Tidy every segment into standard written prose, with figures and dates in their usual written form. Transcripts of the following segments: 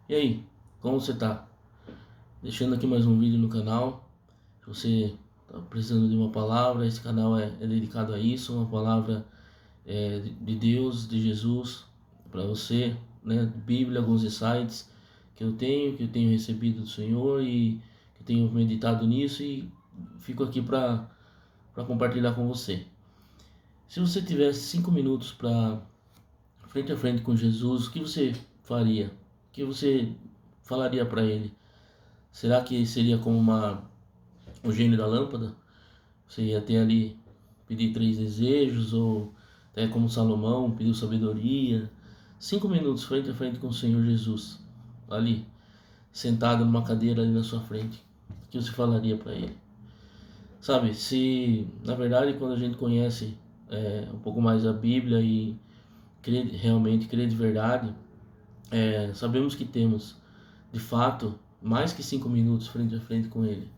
E aí, como você tá? Deixando aqui mais um vídeo no canal. Se você tá precisando de uma palavra, esse canal é dedicado a isso, uma palavra de Deus, de Jesus, para você, né? Bíblia, alguns insights que eu tenho recebido do Senhor e que eu tenho meditado nisso e fico aqui para compartilhar com você. Se você tivesse 5 minutos para frente a frente com Jesus, o que você faria? O que você falaria para ele? Será que seria como o gênio da lâmpada? Você ia ter ali pedir 3 desejos, ou até como Salomão pediu sabedoria. 5 minutos frente a frente com o Senhor Jesus, ali, sentado numa cadeira ali na sua frente. O que você falaria para ele? Sabe, se na verdade quando a gente conhece um pouco mais a Bíblia e realmente crê de verdade, sabemos que temos de fato mais que 5 minutos frente a frente com Ele.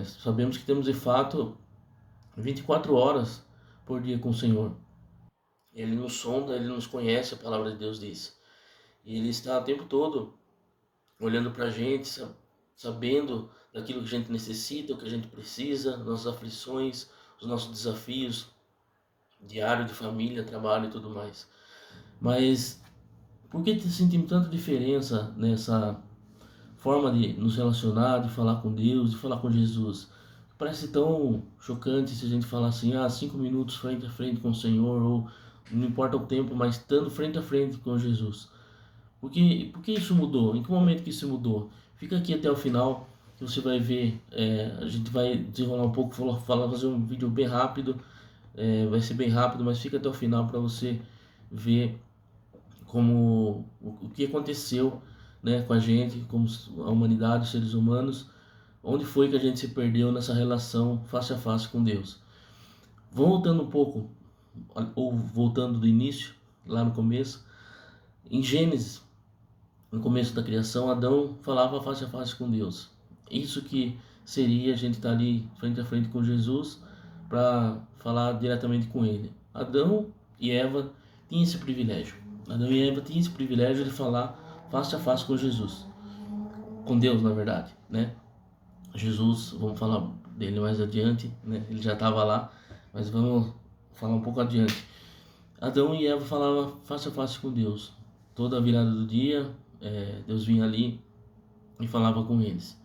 Sabemos que temos de fato 24 horas por dia com o Senhor. Ele nos sonda, Ele nos conhece, a palavra de Deus diz. E Ele está o tempo todo olhando para a gente, sabendo daquilo que a gente necessita, o que a gente precisa, nossas aflições, os nossos desafios diários de família, trabalho e tudo mais. Mas por que sentimos tanta diferença nessa forma de nos relacionar, de falar com Deus, de falar com Jesus? Parece tão chocante se a gente falar assim, 5 minutos frente a frente com o Senhor, ou não importa o tempo, mas estando frente a frente com Jesus. Por que isso mudou? Em que momento que isso mudou? Fica aqui até o final que você vai ver. A gente vai desenrolar um pouco, fazer um vídeo bem rápido. Vai ser bem rápido, mas fica até o final para você ver como o que aconteceu, né, com a gente, como a humanidade, os seres humanos, onde foi que a gente se perdeu nessa relação face a face com Deus. Voltando um pouco, ou voltando do início, lá no começo, em Gênesis, no começo da criação, Adão falava face a face com Deus. Isso que seria a gente estar ali frente a frente com Jesus para falar diretamente com Ele. Adão e Eva tinham esse privilégio. Adão e Eva tinham esse privilégio de falar face a face com Jesus, com Deus, na verdade, né? Jesus, vamos falar dele mais adiante, né? Ele já estava lá, mas vamos falar um pouco adiante. Adão e Eva falavam face a face com Deus. Toda a virada do dia, Deus vinha ali e falava com eles.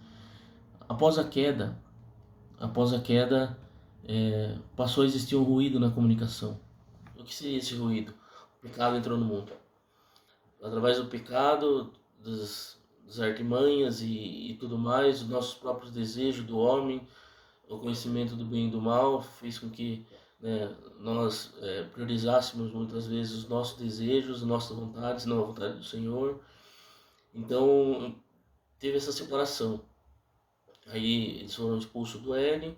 Após a queda, após a queda, passou a existir um ruído na comunicação. O que seria esse ruído? O pecado entrou no mundo. Através do pecado, das artimanhas e tudo mais, os nossos próprios desejos do homem, o conhecimento do bem e do mal, fez com que, né, nós priorizássemos muitas vezes os nossos desejos, as nossas vontades, não a vontade do Senhor. Então, teve essa separação. Aí eles foram expulsos do Éden.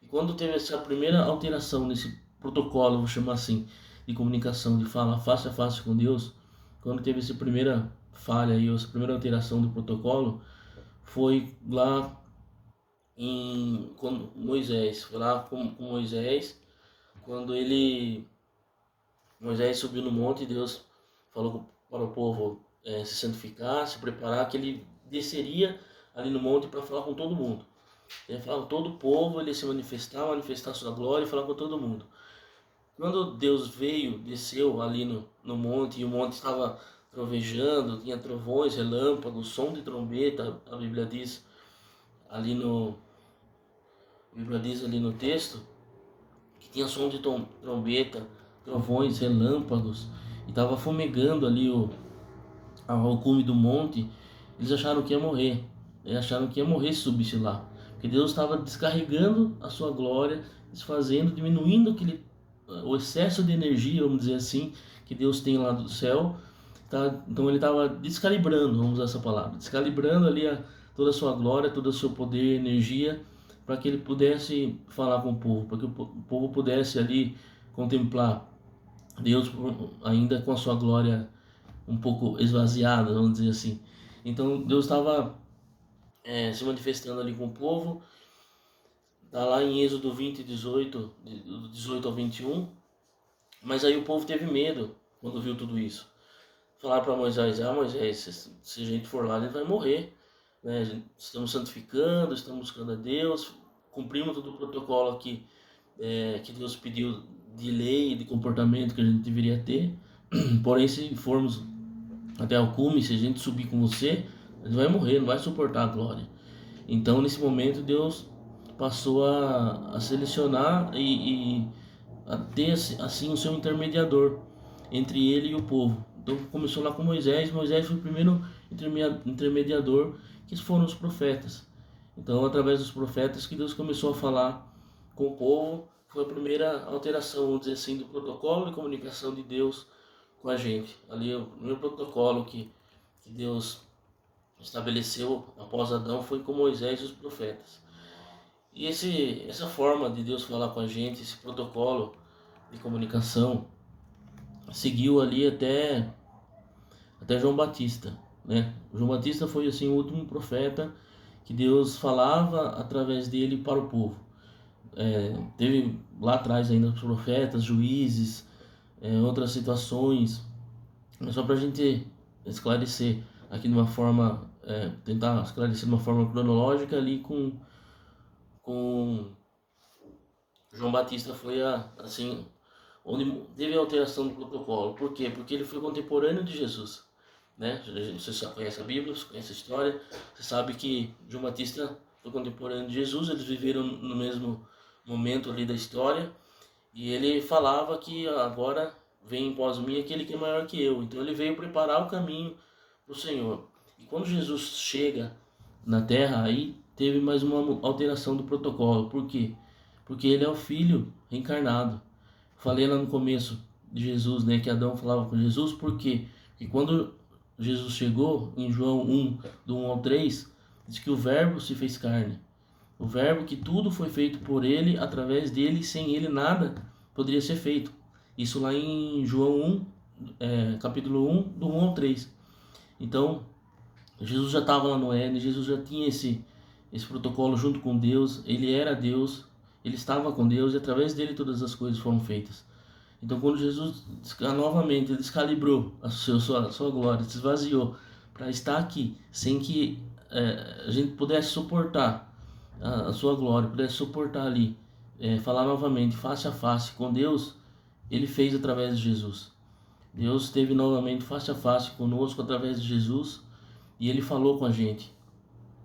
E quando teve essa primeira alteração nesse protocolo, vou chamar assim, de comunicação, de falar face a face com Deus, quando teve essa primeira falha e essa primeira alteração do protocolo, foi lá com Moisés. Foi lá com Moisés, quando Moisés subiu no monte e Deus falou para o povo se santificar, se preparar, que ele desceria ali no monte para falar com todo mundo. Ele falava com todo o povo, ele ia se manifestar sua glória e falar com todo mundo. Quando Deus veio, desceu ali no monte, e o monte estava trovejando, tinha trovões, relâmpagos, som de trombeta, a Bíblia diz ali no texto, que tinha som de trombeta, trovões, relâmpagos, e estava fumegando ali ao cume do monte. Eles acharam que ia morrer. Eles acharam que ia morrer se subisse lá. Porque Deus estava descarregando a sua glória, desfazendo, diminuindo o excesso de energia, vamos dizer assim, que Deus tem lá do céu. Tá? Então ele estava descalibrando, vamos usar essa palavra, descalibrando ali toda a sua glória, todo o seu poder, energia, para que ele pudesse falar com o povo, para que o povo pudesse ali contemplar Deus ainda com a sua glória um pouco esvaziada, vamos dizer assim. Então Deus estava se manifestando ali com o povo. Está lá em Êxodo 20, 18, do 18 ao 21. Mas aí o povo teve medo quando viu tudo isso. falar para Moisés: Moisés, se a gente for lá, a gente vai morrer, né? Estamos santificando, estamos buscando a Deus, cumprimos todo o protocolo aqui que Deus pediu de lei, de comportamento que a gente deveria ter. Porém, se formos até o cume, se a gente subir com você, a gente vai morrer, não vai suportar a glória. Então, nesse momento, Deus passou a selecionar e a ter assim o seu intermediador entre ele e o povo. Então começou lá com Moisés. Moisés foi o primeiro intermediador, que foram os profetas. Então, através dos profetas que Deus começou a falar com o povo, foi a primeira alteração, vamos dizer assim, do protocolo de comunicação de Deus com a gente. Ali o primeiro protocolo que Deus estabeleceu após Adão foi com Moisés e os profetas. E essa forma de Deus falar com a gente, esse protocolo de comunicação, seguiu ali até João Batista, né? João Batista foi assim o último profeta que Deus falava através dele para o povo. Teve lá atrás ainda os profetas, juízes, outras situações, mas só para a gente esclarecer aqui de uma forma, tentar esclarecer de uma forma cronológica ali com João Batista foi assim onde teve a alteração do protocolo. Por quê? Porque ele foi contemporâneo de Jesus, né? Você já conhece a Bíblia, você conhece a história, você sabe que João Batista foi contemporâneo de Jesus, eles viveram no mesmo momento ali da história, e ele falava que agora vem após mim aquele que é maior que eu. Então ele veio preparar o caminho para o Senhor. E quando Jesus chega na terra, aí teve mais uma alteração do protocolo. Por quê? Porque ele é o Filho reencarnado. Falei lá no começo de Jesus, né, que Adão falava com Jesus. Por quê? Porque quando Jesus chegou, em João 1, do 1 ao 3, diz que o Verbo se fez carne. O Verbo, que tudo foi feito por ele, através dele, sem ele nada poderia ser feito. Isso lá em João 1, capítulo 1, do 1 ao 3. Então, Jesus já estava lá no Éden, Jesus já tinha esse protocolo junto com Deus, ele era Deus, ele estava com Deus e através dele todas as coisas foram feitas. Então, quando Jesus novamente descalibrou a sua glória, se esvaziou para estar aqui, sem que a gente pudesse suportar a sua glória, pudesse suportar ali, falar novamente, face a face com Deus, ele fez através de Jesus. Deus esteve novamente face a face conosco através de Jesus e ele falou com a gente.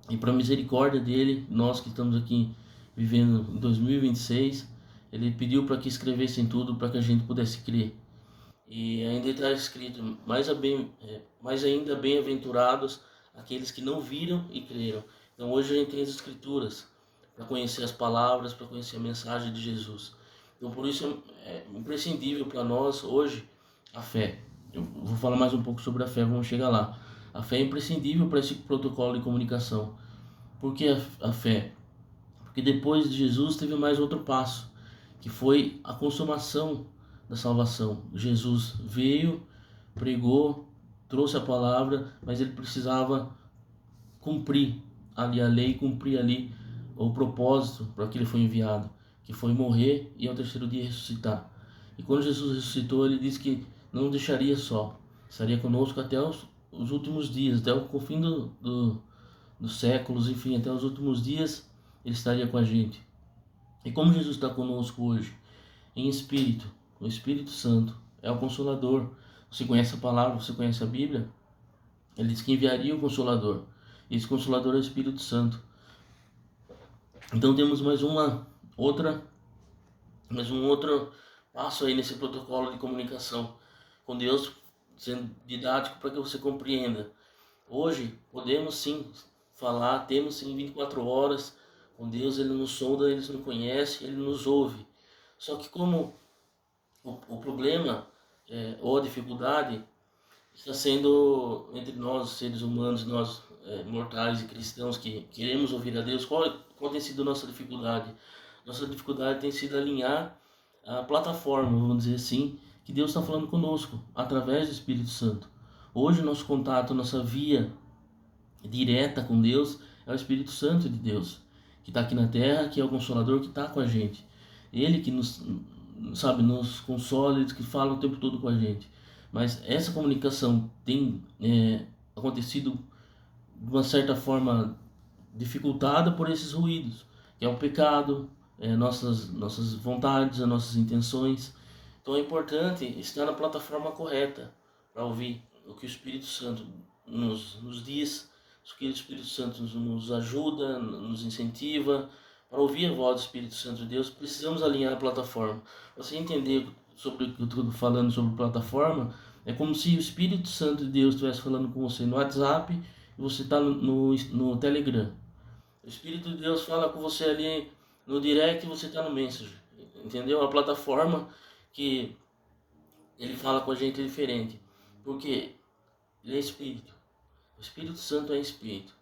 E para misericórdia dele, nós que estamos aqui vivendo em 2026, ele pediu para que escrevessem tudo para que a gente pudesse crer. E ainda está escrito: mais ainda bem-aventurados aqueles que não viram e creram. Então hoje a gente tem as escrituras para conhecer as palavras, para conhecer a mensagem de Jesus. Então por isso é imprescindível para nós hoje a fé. Eu vou falar mais um pouco sobre a fé, vamos chegar lá. A fé é imprescindível para esse protocolo de comunicação. Por que a fé? Porque depois de Jesus teve mais outro passo, que foi a consumação da salvação. Jesus veio, pregou, trouxe a palavra, mas ele precisava cumprir ali a lei, cumprir ali o propósito para que ele foi enviado, que foi morrer e ao terceiro dia ressuscitar. E quando Jesus ressuscitou, ele disse que não deixaria só, estaria conosco até os últimos dias, até o fim dos séculos, enfim, até os últimos dias ele estaria com a gente. E como Jesus está conosco hoje? Em espírito. O Espírito Santo é o Consolador. Você conhece a palavra, você conhece a Bíblia? Ele diz que enviaria o Consolador. E esse Consolador é o Espírito Santo. Então temos mais um outro passo aí nesse protocolo de comunicação com Deus, sendo didático para que você compreenda. Hoje podemos sim falar, temos sim 24 horas com Deus, ele nos sonda, ele nos conhece, ele nos ouve. Só que como o problema ou a dificuldade está sendo entre nós, seres humanos, nós mortais e cristãos que queremos ouvir a Deus, qual tem sido a nossa dificuldade? Nossa dificuldade tem sido alinhar a plataforma, vamos dizer assim, que Deus está falando conosco, através do Espírito Santo. Hoje, nosso contato, nossa via direta com Deus é o Espírito Santo de Deus, que está aqui na terra, que é o Consolador, que está com a gente. Ele que nos consola, que fala o tempo todo com a gente. Mas essa comunicação tem acontecido de uma certa forma dificultada por esses ruídos, que é o pecado, nossas vontades, as nossas intenções. Então é importante estar na plataforma correta para ouvir o que o Espírito Santo nos diz, o que o Espírito Santo nos ajuda, nos incentiva. Para ouvir a voz do Espírito Santo de Deus, precisamos alinhar a plataforma. Você entender sobre o que eu estou falando sobre plataforma, é como se o Espírito Santo de Deus estivesse falando com você no WhatsApp e você está no Telegram. O Espírito de Deus fala com você ali no direct e você está no Messenger. Entendeu? A plataforma que ele fala com a gente é diferente. Porque ele é Espírito. O Espírito Santo é Espírito.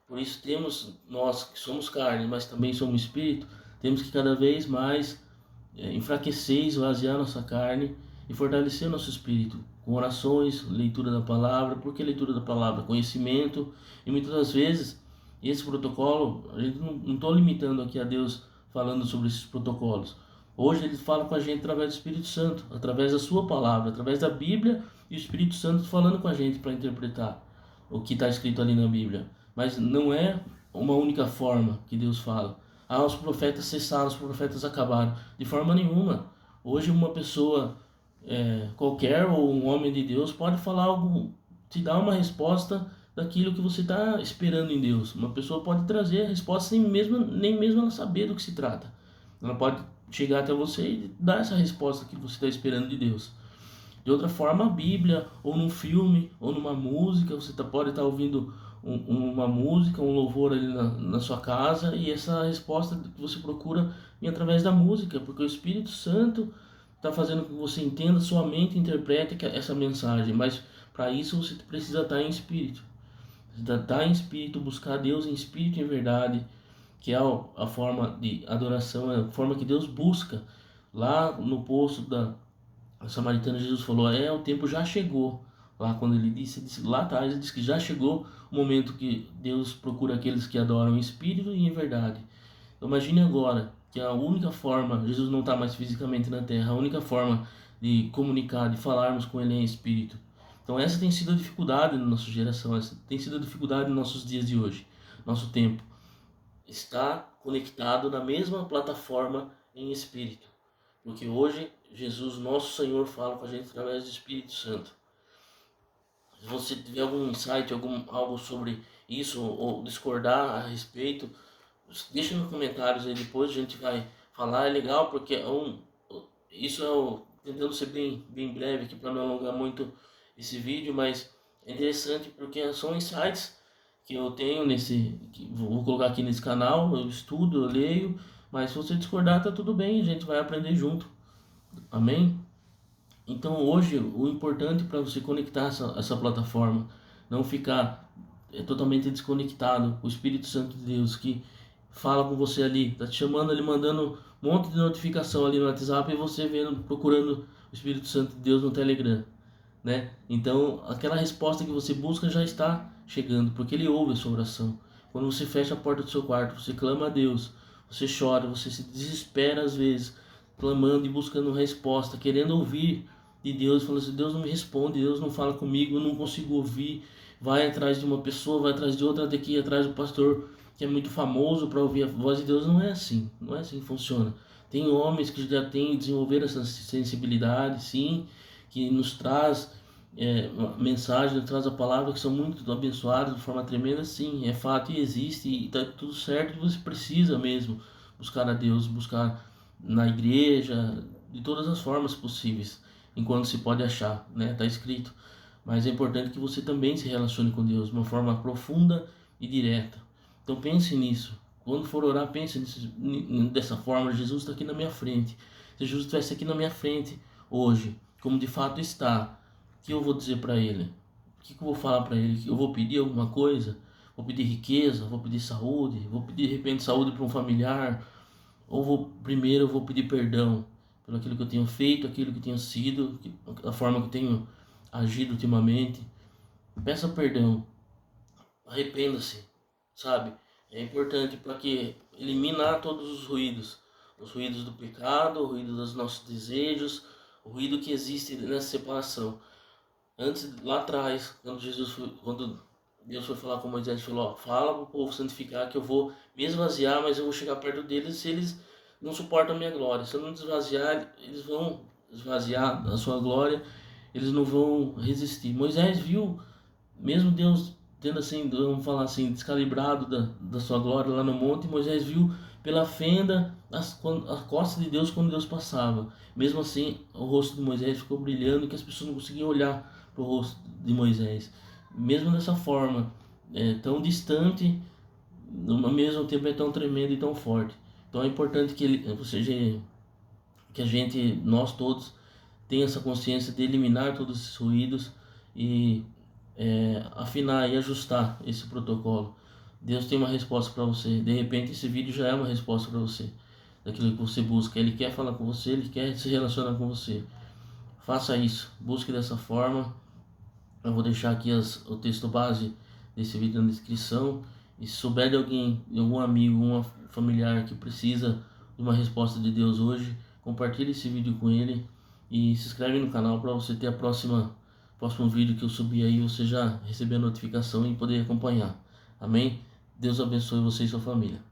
Por isso temos, nós que somos carne, mas também somos Espírito, temos que cada vez mais enfraquecer, esvaziar nossa carne e fortalecer nosso Espírito. Com orações, leitura da palavra. Por que leitura da palavra? Conhecimento. E muitas das vezes esse protocolo, a gente não estou limitando aqui a Deus falando sobre esses protocolos. Hoje ele fala com a gente através do Espírito Santo, através da sua palavra, através da Bíblia, e o Espírito Santo falando com a gente para interpretar o que está escrito ali na Bíblia. Mas não é uma única forma que Deus fala. Ah, os profetas cessaram, os profetas acabaram. De forma nenhuma. Hoje uma pessoa qualquer ou um homem de Deus pode falar algo, te dar uma resposta daquilo que você está esperando em Deus. Uma pessoa pode trazer a resposta nem mesmo ela saber do que se trata. Ela pode chegar até você e dar essa resposta que você está esperando de Deus. De outra forma, a Bíblia, ou num filme, ou numa música, você pode estar ouvindo uma música, um louvor ali na sua casa, e essa resposta que você procura vem através da música, porque o Espírito Santo está fazendo com que você entenda, sua mente interprete essa mensagem, mas para isso você precisa estar em espírito. Estar em espírito, buscar Deus em espírito e em verdade, que é a forma de adoração, é a forma que Deus busca. Lá no poço da Samaritana, Jesus falou, o tempo já chegou. Lá quando ele disse lá atrás, ele disse que já chegou o momento que Deus procura aqueles que adoram em espírito e em verdade. Então, imagine agora que a única forma, Jesus não está mais fisicamente na terra, a única forma de comunicar, de falarmos com ele é em espírito. Então essa tem sido a dificuldade na nossa geração, essa tem sido a dificuldade nos nossos dias de hoje, nosso tempo. Está conectado na mesma plataforma em espírito. Porque hoje Jesus, nosso Senhor, fala com a gente através do Espírito Santo. Se você tiver algum insight, algo sobre isso, ou discordar a respeito, deixa nos comentários aí depois, a gente vai falar. É legal porque tentando ser bem breve aqui para não alongar muito esse vídeo, mas é interessante porque são insights que eu tenho vou colocar aqui nesse canal, eu estudo, eu leio, mas se você discordar tá tudo bem, a gente vai aprender junto. Amém? Então hoje o importante para você conectar essa plataforma, não ficar totalmente desconectado, o Espírito Santo de Deus que fala com você ali, tá te chamando ali, mandando um monte de notificação ali no WhatsApp e você procurando o Espírito Santo de Deus no Telegram, né? Então aquela resposta que você busca já está chegando, porque ele ouve a sua oração. Quando você fecha a porta do seu quarto, você clama a Deus, você chora, você se desespera às vezes, clamando e buscando resposta, querendo ouvir de Deus, falando assim, Deus não me responde, Deus não fala comigo, eu não consigo ouvir. Vai atrás de uma pessoa, vai atrás de outra, daqui atrás do pastor que é muito famoso para ouvir a voz de Deus. Não é assim que funciona. Tem homens que já têm desenvolver essa sensibilidade, sim, que nos traz mensagem, nos traz a palavra, que são muito abençoados de forma tremenda, sim, é fato e existe, e está tudo certo, você precisa mesmo buscar a Deus, buscar na igreja, de todas as formas possíveis, enquanto se pode achar, né? Está escrito. Mas é importante que você também se relacione com Deus de uma forma profunda e direta. Então pense nisso. Quando for orar, pense dessa forma. Jesus está aqui na minha frente. Se Jesus estivesse aqui na minha frente hoje, como de fato está, o que eu vou dizer para Ele? O que eu vou falar para Ele? Eu vou pedir alguma coisa? Vou pedir riqueza? Vou pedir saúde? Vou pedir de repente saúde para um familiar? Ou primeiro eu vou pedir perdão pelo aquilo que eu tenho feito, aquilo que tenho sido, a forma que eu tenho agido ultimamente. Peça perdão, arrependa-se, sabe? É importante para que eliminar todos os ruídos do pecado, o ruído dos nossos desejos, o ruído que existe nessa separação. Antes, lá atrás, quando Deus foi falar com Moisés, falou: ó, fala para o povo santificar que eu vou me esvaziar, mas eu vou chegar perto deles se eles não suportam a minha glória. Se eu não esvaziar, eles vão esvaziar a sua glória, eles não vão resistir. Moisés viu, mesmo Deus tendo assim, vamos falar assim, descalibrado da sua glória lá no monte, Moisés viu pela fenda a costa de Deus quando Deus passava. Mesmo assim, o rosto de Moisés ficou brilhando e que as pessoas não conseguiam olhar para o rosto de Moisés. Mesmo dessa forma, tão distante, ao mesmo tempo é tão tremendo e tão forte. Então é importante que que a gente, nós todos, tenha essa consciência de eliminar todos esses ruídos e afinar e ajustar esse protocolo. Deus tem uma resposta para você. De repente esse vídeo já é uma resposta para você, daquilo que você busca. Ele quer falar com você, ele quer se relacionar com você. Faça isso, busque dessa forma. Eu vou deixar aqui o texto base desse vídeo na descrição. E se souber de alguém, de algum amigo, um familiar que precisa de uma resposta de Deus hoje, compartilhe esse vídeo com ele e se inscreve no canal para você ter próximo vídeo que eu subir aí, você já receber a notificação e poder acompanhar. Amém? Deus abençoe você e sua família.